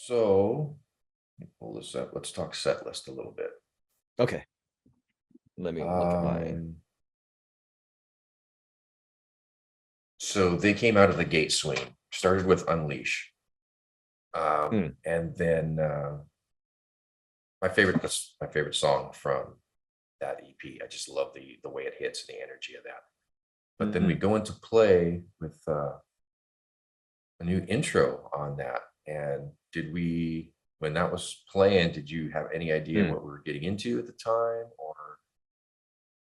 So let me pull this up. Let's talk set list a little bit. Okay, let me look at my. Um, so they came out of the gate swinging. Started with Unleash, and then my favorite song from that EP. I just love the way it hits and the energy of that. But then we Mhm. go into play with a new intro on that. And when that was playing, did you have any idea Mm. what we were getting into at the time, or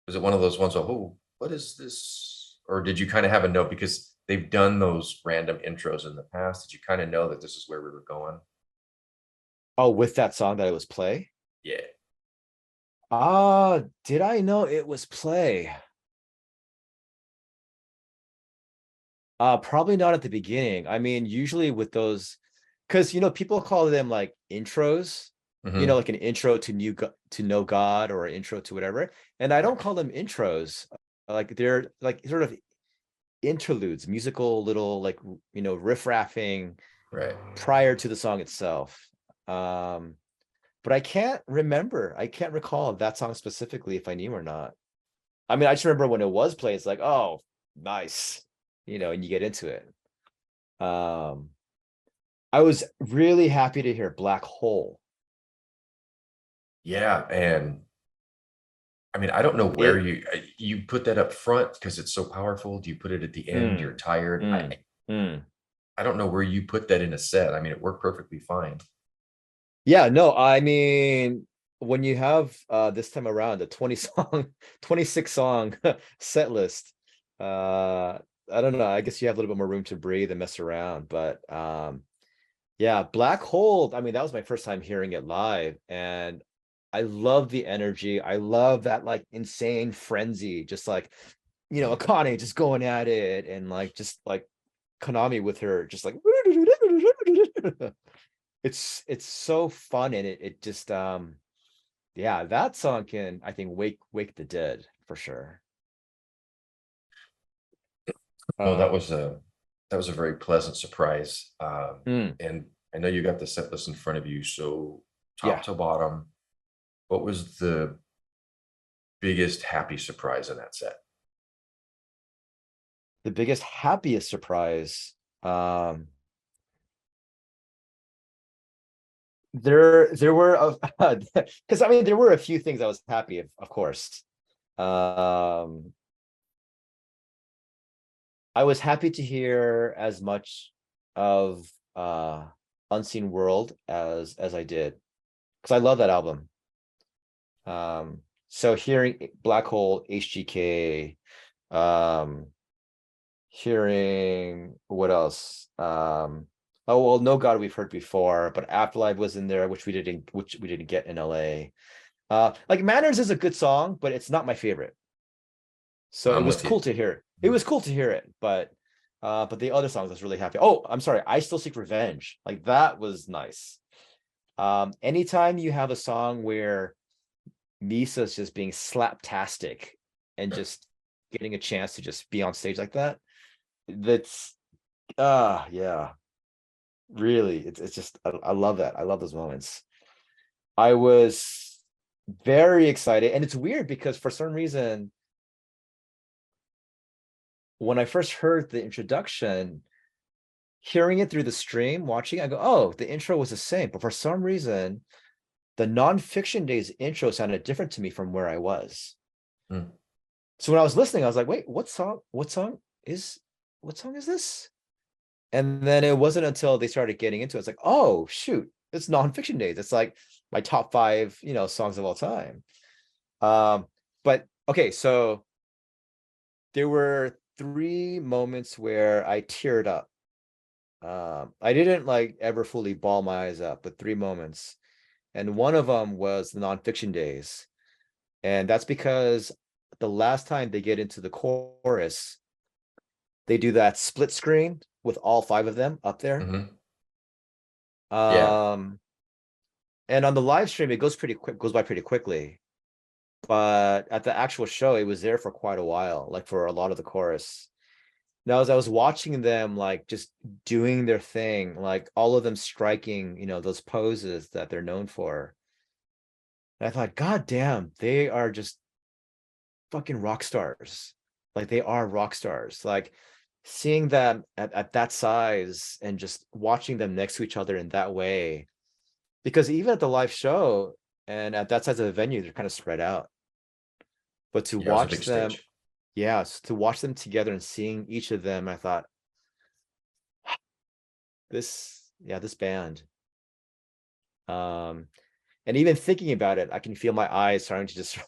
was it one of those ones of, oh, what is this? Or did you kind of have a note because they've done those random intros in the past? Did you kind of know that this is where we were going? Oh, with that song that it was play? Yeah. Did I know it was play? Probably not at the beginning. I mean, usually with those, because people call them like intros, Hmm. like an intro to to know God or an intro to whatever. And I don't Right. call them intros. Like they're like sort of interludes, musical little like riff raffing Right. prior to the song itself. Um, but I can't remember. I can't recall that song specifically if I knew or not. I mean, I just remember when it was played, it's like, oh, nice, and you get into it. Um, I was really happy to hear Black Hole. Yeah. And I mean, I don't know where It you put that up front because it's so powerful. Do you put it at the end? You're mm, tired. mm, mm. I don't know where you put that in a set. I mean, it worked perfectly fine. Yeah, no, I mean, when you have this time around a 20 song, 26 song set list, I don't know. I guess you have a little bit more room to breathe and mess around. But yeah, Black Hole, I mean, that was my first time hearing it live, and I love the energy. I love that like insane frenzy, just like, Akane just going at it, and like just like Konami with her just like it's so fun, and it just yeah, that song can, I think, wake the dead for sure. Oh, Um that was a very pleasant surprise. mm, And I know you got the set list in front of you. So top yeah, to bottom, what was the biggest happy surprise in that set? the biggest happiest surprise, there were because I mean there were a few things I was happy of course. um I was happy to hear as much of Unseen World as I did, because I love that album. So hearing Black Hole, HGK, um hearing what else? Oh well, No God we've heard before, but Afterlife was in there, which we didn't get in LA. Like Manners is a good song, but it's not my favorite. So it I'm was with you. cool to hear it. It was cool to hear it, but the other songs I was really happy. Oh, I'm sorry, I Still Seek Revenge. Like that was nice. Anytime you have a song where Misa's just being slaptastic and just getting a chance to just be on stage like that, that's yeah, really, it's just I love that. I love those moments. I was very excited, and it's weird because for some reason when I first heard the introduction, hearing it through the stream, watching, I go, oh, the intro was the same. But for some reason, the Nonfiction Days intro sounded different to me from where I was. Mm. So when I was listening, I was like, wait, what song is this? And then it wasn't until they started getting into it, it's like, oh shoot, it's Nonfiction Days. It's like my top five, songs of all time. Um, but okay, so there were three moments where I teared up. I didn't like ever fully bawl my eyes up, but three moments. And one of them was the Nonfiction Days. And that's because the last time they get into the chorus, they do that split screen with all five of them up there. Hmm. Yeah. Um, and on the live stream, it goes by pretty quickly. But at the actual show, it was there for quite a while, like for a lot of the chorus. now as I was watching them like just doing their thing, like all of them striking, those poses that they're known for. And I thought, God damn, they are just fucking rock stars. Like they are rock stars. Like seeing them at that size and just watching them next to each other in that way. Because even at the live show and at that size of the venue, they're kind of spread out. But to Yeah, it was a watch big them, stage. yes, to watch them together and seeing each of them, I thought, this band. Um, and even thinking about it, I can feel my eyes starting to just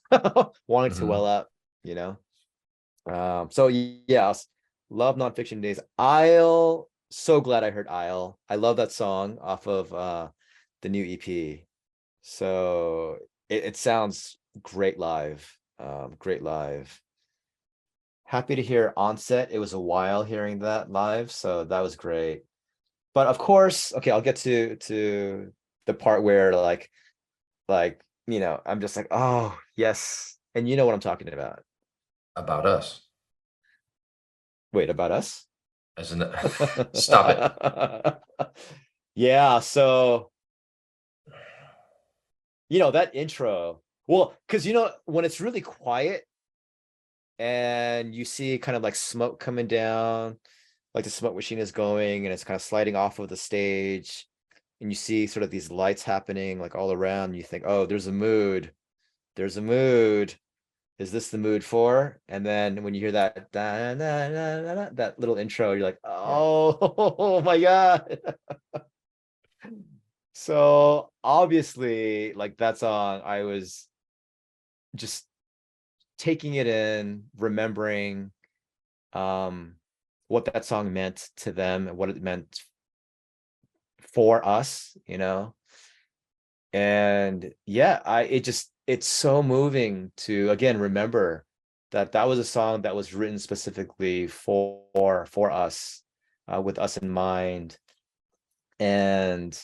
wanting to well Mhm. up, you know. So yes, love nonfiction days. I'll so glad I heard Isle. I love that song off of the new EP. So it sounds great live. Great live. Happy to hear Onset. It was a while hearing that live, so that was great. But of course, okay, I'll get to the part where I'm just like, oh yes, and you know what I'm talking about. About Us. Wait, about us? As in, stop it. Yeah, so that intro. Well, because when it's really quiet and you see kind of like smoke coming down, like the smoke machine is going and it's kind of sliding off of the stage, and you see sort of these lights happening like all around, you think, oh, there's a mood. There's a mood. Is this the mood for? And then when you hear that that little intro, you're like, Yeah. oh, my God. So obviously, like that song, I was just taking it in, remembering um what that song meant to them and what it meant for us, and yeah, it's so moving to again remember that that was a song that was written specifically for us, with us in mind. And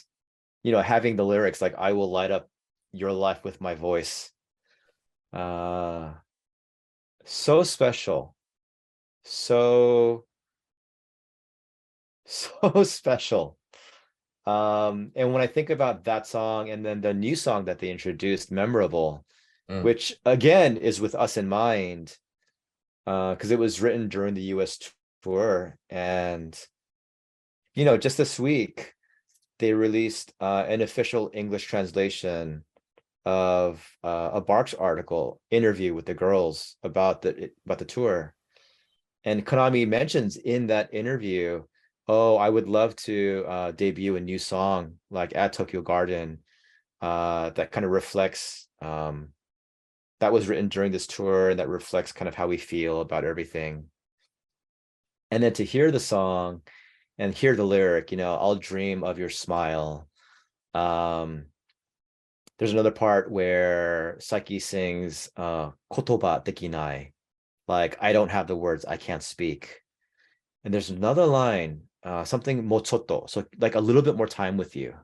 having the lyrics like I will light up your life with my voice, uh so special, so so special. And when I think about that song and then the new song that they introduced, Memorable, Mm. which again is with us in mind, because it was written during the US tour. And just this week they released an official English translation of a Barks article interview with the girls about the tour. And Konami mentions in that interview, oh, I would love to debut a new song like at Tokyo Garden, that kind of reflects, that was written during this tour and that reflects kind of how we feel about everything. And then to hear the song and hear the lyric, I'll dream of your smile. Um, there's another part where Psyche sings kotoba dekinai, like I don't have the words, I can't speak. And there's another line, something mochotto, so like a little bit more time with you.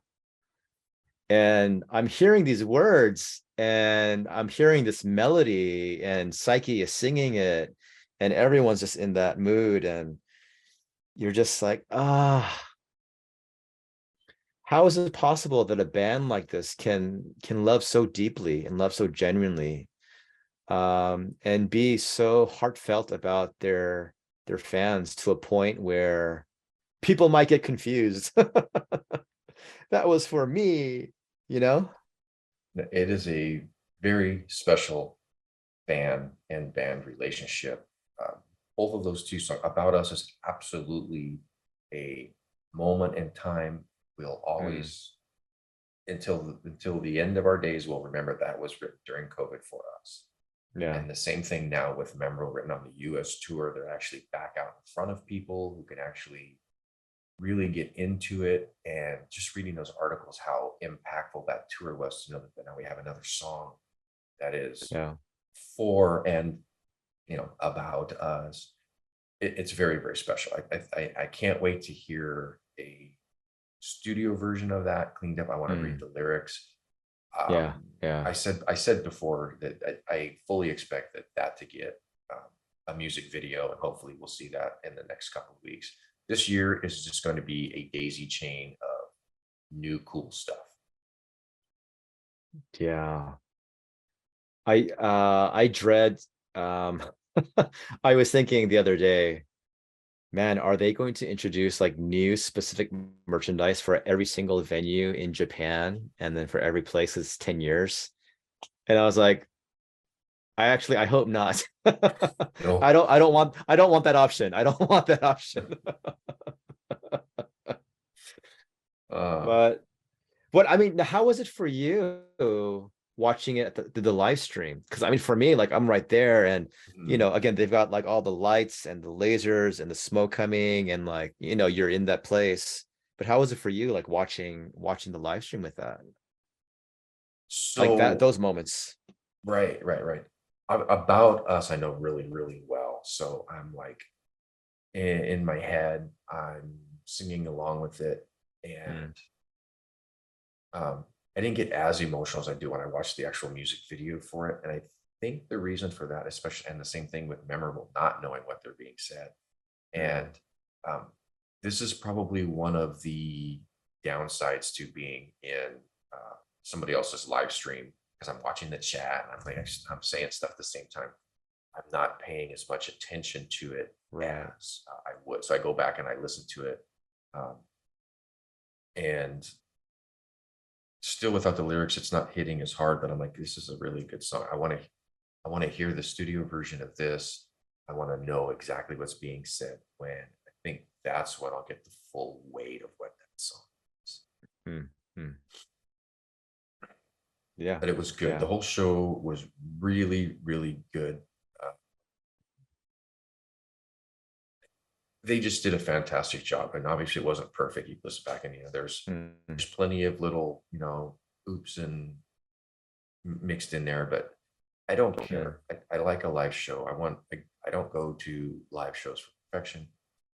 And I'm hearing these words and I'm hearing this melody and Psyche is singing it and everyone's just in that mood, and you're just like, how is it possible that a band like this can love so deeply and love so genuinely, and be so heartfelt about their fans to a point where people might get confused. That was for me, you know? It is a very special fan and band relationship. Both of those two songs, About Us is absolutely a moment in time. We'll Mm, always, until the end of our days, we'll remember that was written during COVID for us. yeah, And the same thing now with Memorial written on the US tour. They're actually back out in front of people who can actually really get into it. And just reading those articles, how impactful that tour was to know that now we have another song that is yeah. for and about us. It's very, very special. I can't wait to hear a studio version of that cleaned up. I want to read Mm, the lyrics. yeah, um yeah. I said before that I fully expect that to get a music video, and hopefully we'll see that in the next couple of weeks. This year is just going to be a daisy chain of new cool stuff. Yeah. I dread, um, I was thinking the other day, man, are they going to introduce like new specific merchandise for every single venue in Japan and then for every place it's 10 years? And I was like, I hope not. No, I don't want that option. I don't want that option. uh, But what I mean, how was it for you watching it at the live stream? Because I mean, for me, like I'm right there, and mhm. again, they've got like all the lights and the lasers and the smoke coming, and like you're in that place. But how was it for you, like watching the live stream with that, like that So those moments? right, right, right. About Us, I know really, really well. So I'm like in my head, I'm singing along with it, Mm, and I didn't get as emotional as I do when I watched the actual music video for it. And I think the reason for that, especially, and the same thing with Memorable, not knowing what they're being said. mm, And um, this is probably one of the downsides to being in somebody else's live stream, because I'm watching the chat and I'm saying stuff at the same time. I'm not paying as much attention to it right. as I would. So I go back and I listen to it. Um, and still without the lyrics, it's not hitting as hard, but I'm like, this is a really good song. I want to hear the studio version of this. I want to know exactly what's being said when. I think that's when I'll get the full weight of what that song is. Mm, mm. Yeah, But it was good. The yeah. whole show was really, really good. Uh, they just did a fantastic job, and obviously it wasn't perfect. You listen back and Mm, there's plenty of little oops and mixed in there, but I don't mm, care. I like a live show. I don't go to live shows for perfection.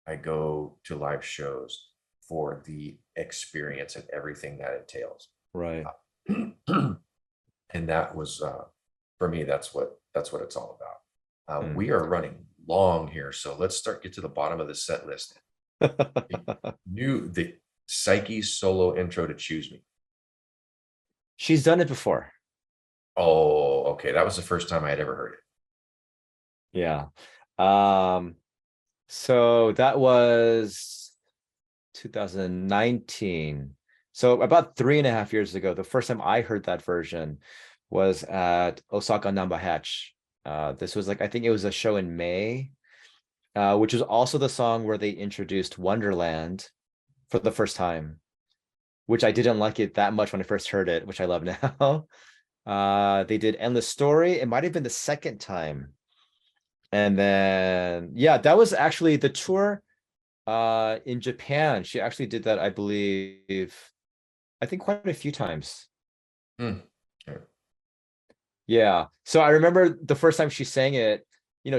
I go to live shows for the experience and everything that entails. right. And that was for me, that's what it's all about. Mm. We are running long here, so let's get to the bottom of the set list. The Psyche's solo intro to Choose Me. She's done it before. Oh, okay. That was the first time I had ever heard it. Yeah. Um, so that was 2019. So about 3.5 years ago, the first time I heard that version was at Osaka Namba Hatch. This was like, I think it was a show in May, which was also the song where they introduced Wonderland for the first time, which I didn't like it that much when I first heard it, which I love now. They did Endless Story. It might have been the second time. And then, yeah, that was actually the tour in Japan. She actually did that, I believe, I think quite a few times. Hmm. Okay. Yeah. So I remember the first time she sang it,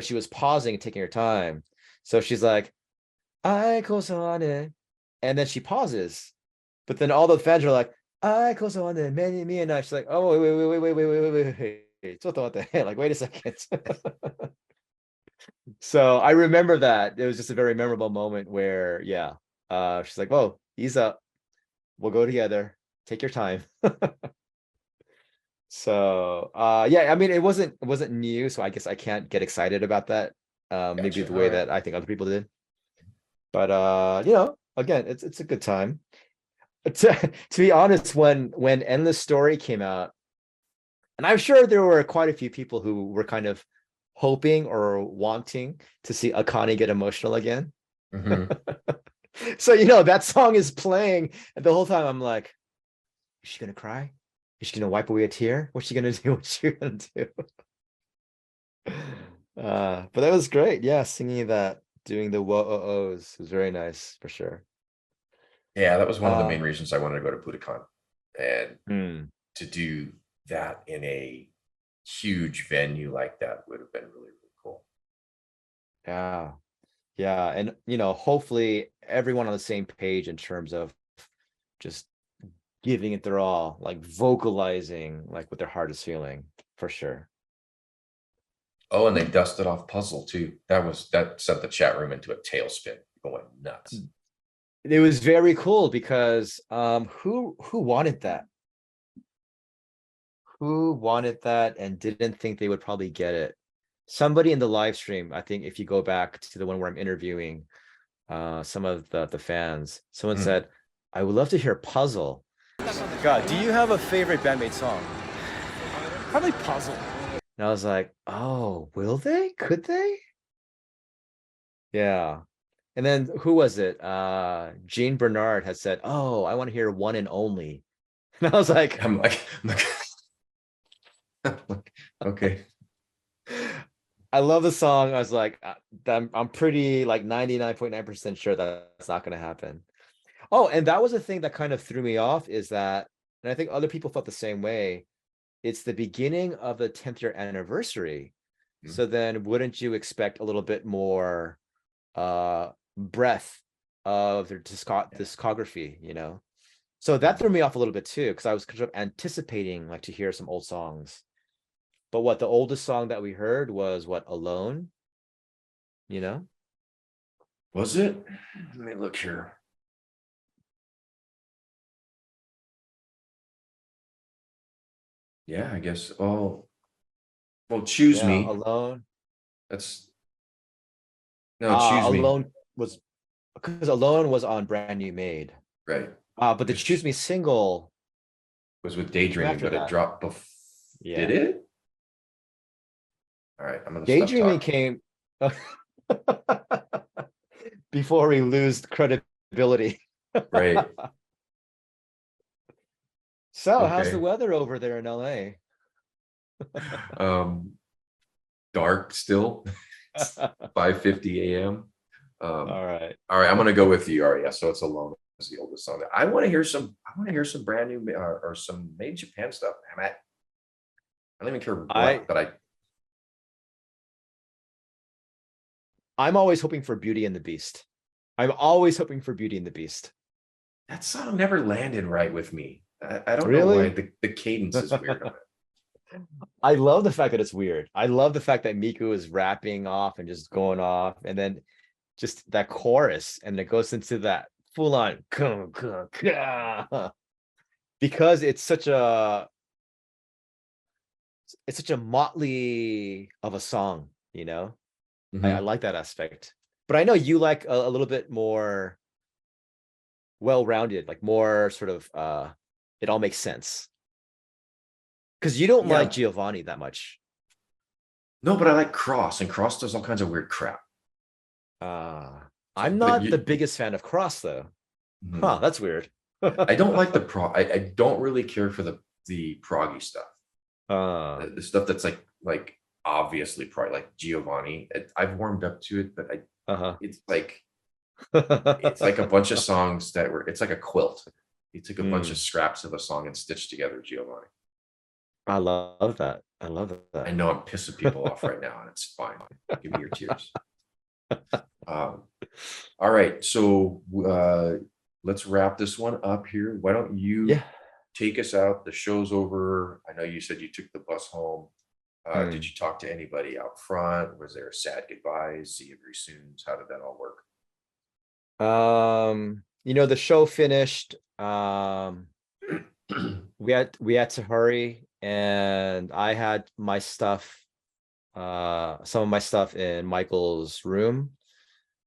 she was pausing and taking her time. So she's like, I goes on it. And then she pauses. But then all the fans are like, I goes on it, many me and I. She's like, oh, wait. Like, wait a second. So I remember that. It was just a very memorable moment where, yeah, she's like, whoa, ease up. We'll go together. Take your time. So yeah, I mean it wasn't new, so I guess I can't get excited about that. Maybe Gotcha. the All way right. that I think other people did. But again, it's a good time. To be honest, when Endless Story came out, and I'm sure there were quite a few people who were kind of hoping or wanting to see Akane get emotional again. Hmm. So that song is playing, and the whole time I'm like, is she gonna cry? Is she gonna wipe away a tear? What's she gonna do? What's she gonna do? But that was great. Yeah, singing that, doing the whoa-oh-ohs was very nice for sure. Yeah, that was one of the Uh, main reasons I wanted to go to Budokan, and hmm, to do that in a huge venue like that would have been really, really cool. yeah, yeah, and hopefully everyone on the same page in terms of just giving it their all, like vocalizing like what their heart is feeling for sure. Oh, and they dusted off Puzzle too. That sent the chat room into a tailspin. People went nuts. It was very cool because who wanted that? Who wanted that and didn't think they would probably get it? Somebody in the live stream, I think if you go back to the one where I'm interviewing some of the fans, someone Hmm. said, I would love to hear Puzzle. God, do you have a favorite Band-Maid song? Probably Puzzle. And I was like, oh, will they? Could they? Yeah. And then who was it? Jean Bernard had said, oh, I want to hear One and Only. And I was like, I'm like, okay. I love the song. I was like, I'm pretty like 99.9% sure that's not going to happen. Oh, and that was a thing that kind of threw me off is that, and I think other people felt the same way. It's the beginning of the 10th year anniversary. Hmm. So then wouldn't you expect a little bit more breadth of their discography, you know? So that threw me off a little bit too, because I was kind of anticipating like to hear some old songs. But what the oldest song that we heard was what, Alone, you know? Was it? Let me look here. Yeah, I guess. Oh, well, Choose Yeah, Me. Alone. That's no, Choose Me. Alone was because Alone was on Brand New Made. Right. But the Because Choose Me single was with came Daydreaming, after but it that. dropped did Yeah. it? All right, I'm gonna stop Daydreaming talking. came before we lose credibility. Right. So, how's the Okay. weather over there in LA? Um, dark still. It's 5:50 a.m. All right. All right, I'm gonna go with you, Aria. So it's Alone is the oldest song. I want to hear some. I want to hear some brand new or some made in Japan stuff. I don't even care I what, but I'm always hoping for Beauty and the Beast. I'm always hoping for Beauty and the Beast. that song never landed right with me. I don't know why. Really? The cadence is weird on it. I love the fact that it's weird. I love the fact that Miku is rapping off and just going off, and then just that chorus, and it goes into that full on because it's such a motley of a song, you know. I Mhm. like that aspect, but I know you like a little bit more well-rounded, like more sort of it all makes sense because you don't like Yeah, Giovanni that much. no, but I like Cross, and Cross does all kinds of weird crap. uh So, I'm but not the you, biggest fan of Cross though. Huh, mhm. that's weird. I don't like the pro. I don't really care for the proggy stuff. uh The stuff that's like obviously prog, like Giovanni. I've warmed up to it, but uh-huh. it's like a bunch of songs that were. It's like a quilt. He took a bunch of Mm, scraps of a song and stitched together Giovanni. I love that. I love I that. know I'm pissing people off right now, and it's fine. Give me your tears. Um, all right, so let's wrap this one up here. Why don't you Yeah. take us out? The show's over. I know you said you took the bus home. Did Mm. you talk to anybody out front? Was there a sad goodbyes? See you very soon. How did that all work? The show finished. We had to hurry, and I had my stuff, some of my stuff in Michael's room.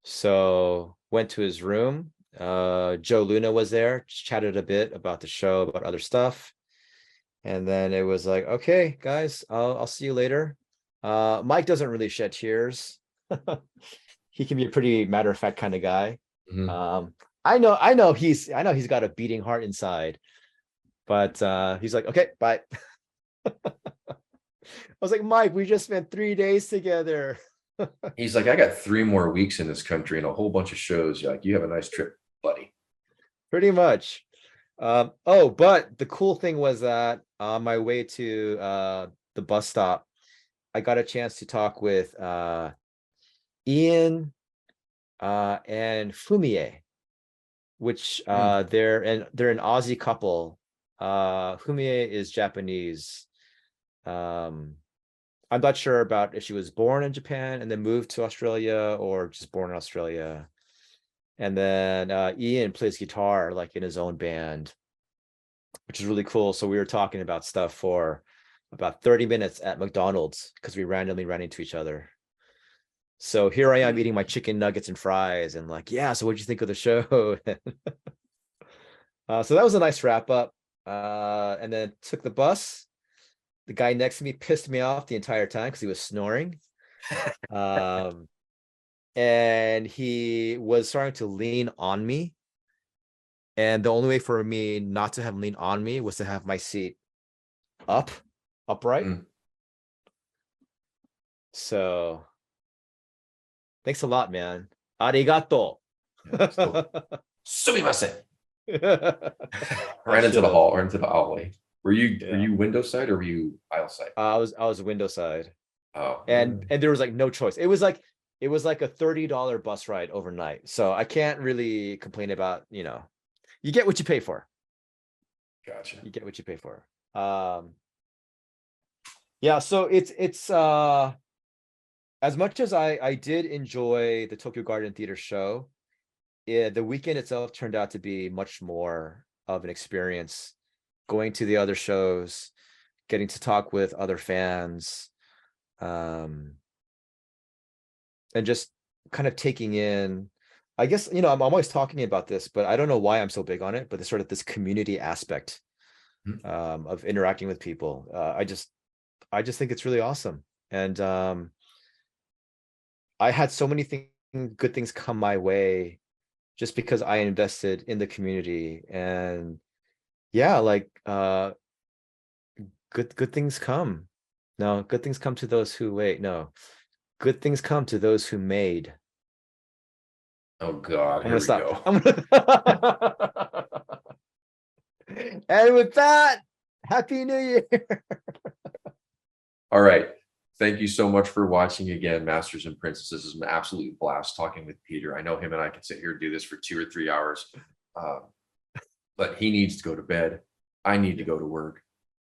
So went to his room. Joe Luna was there, chatted a bit about the show, about other stuff. And then it was like, okay, guys, I'll see you later. Mike doesn't really shed tears. He can be a pretty matter of fact kind of guy. Mhm. Um, I know he's got a beating heart inside, but he's like, okay, bye. I was like, Mike, we just spent 3 days together. He's like, I got 3 more weeks in this country and a whole bunch of shows. You're like, you have a nice trip, buddy. Pretty much. Oh, but the cool thing was that on my way to the bus stop, I got a chance to talk with Ian and Fumie, which Hmm. they're an Aussie couple. Fumie is Japanese. Um, I'm not sure about if she was born in Japan and then moved to Australia or just born in Australia. And then Ian plays guitar like in his own band, which is really cool. So we were talking about stuff for about 30 minutes at McDonald's because we randomly ran into each other. So here I am eating my chicken nuggets and fries and like, yeah, so what'd you think of the show? So that was a nice wrap up. And then took the bus. The guy next to me pissed me off the entire time because he was snoring. And he was starting to lean on me. And the only way for me not to have him lean on me was to have my seat upright. Mm. So thanks a lot, man. Arigato. Yeah, sumimasen. I Right into the should've. hall or into the hallway. Were you Yeah. window side or were you aisle side? I was window side. Oh, And there was like no choice. It was like a $30 bus ride overnight. So I can't really complain about, you get what you pay for. gotcha. You get what you pay for. Yeah, so it's as much as I did enjoy the Tokyo Garden Theater show, the weekend itself turned out to be much more of an experience. Going to the other shows, getting to talk with other fans, and just kind of taking in, I guess, I'm always talking about this, but I don't know why I'm so big on it, but it's sort of this community aspect of interacting with people. I just think it's really awesome. And I had so many good things come my way just because I invested in the community. And yeah, like good things come. No, good things come to those who wait. No, good things come to those who made. Oh God, I'm here gonna we stop. go. And with that, Happy New Year. All right. Thank you so much for watching again, Masters and Princesses. It's an absolute blast talking with Peter. I know him and I could sit here and do this for 2 or 3 hours, but he needs to go to bed. I need to go to work.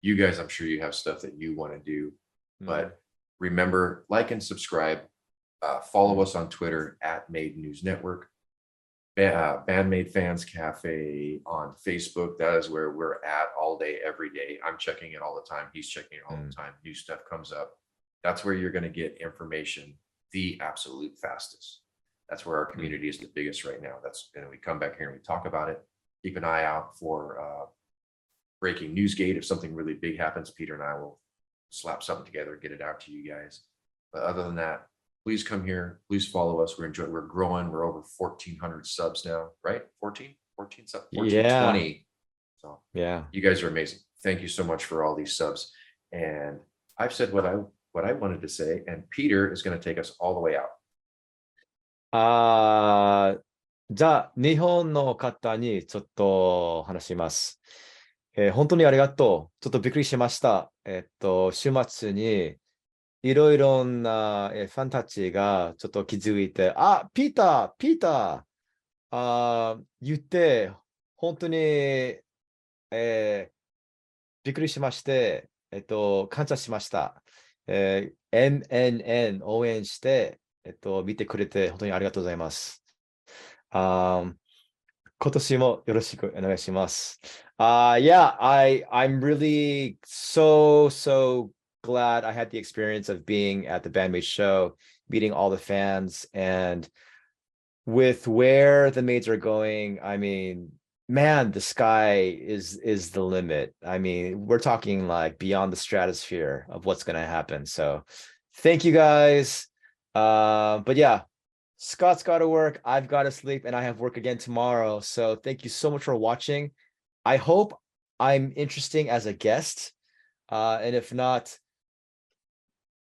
You guys, I'm sure you have stuff that you want to do, but remember, like and subscribe. Follow us on Twitter at Made News Network. Band-Maid Fans Cafe on Facebook. That is where we're at all day, every day. I'm checking it all the time. He's checking it all the time. New stuff comes up. That's where you're going to get information the absolute fastest. That's where our community is the biggest right now. And we come back here and we talk about it. Keep an eye out for breaking newsgate. If something really big happens, Peter and I will slap something together, get it out to you guys. But other than that, please come here. Please follow us. We're growing. We're over 1,400 subs now, right? 14 subs, 20. So yeah, you guys are amazing. Thank you so much for all these subs. And I've said what I wanted to say, and Peter is going to take us all the way out. じゃあ、日本の方にちょっと話します。本当にありがとう。ちょっとびっくりしました。週末にいろいろなファンたちがちょっと気づいて、ピーター、言って、本当に、びっくりしまして、感謝しました。MNN 応援して、見てくれて本当にありがとうございます。今年もよろしくお願いします。Yeah, I'm really so glad I had the experience of being at the Band-Maid show, meeting all the fans, and with where the maids are going, I mean, man, the sky is the limit. I mean, we're talking like beyond the stratosphere of what's going to happen. So thank you guys. But yeah, Scott's got to work, I've got to sleep, and I have work again tomorrow. So thank you so much for watching. I hope I'm interesting as a guest. And if not,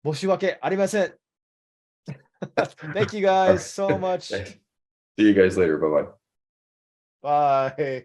申し訳ありません. Thank you guys so much. See you guys later. Bye-bye. Bye.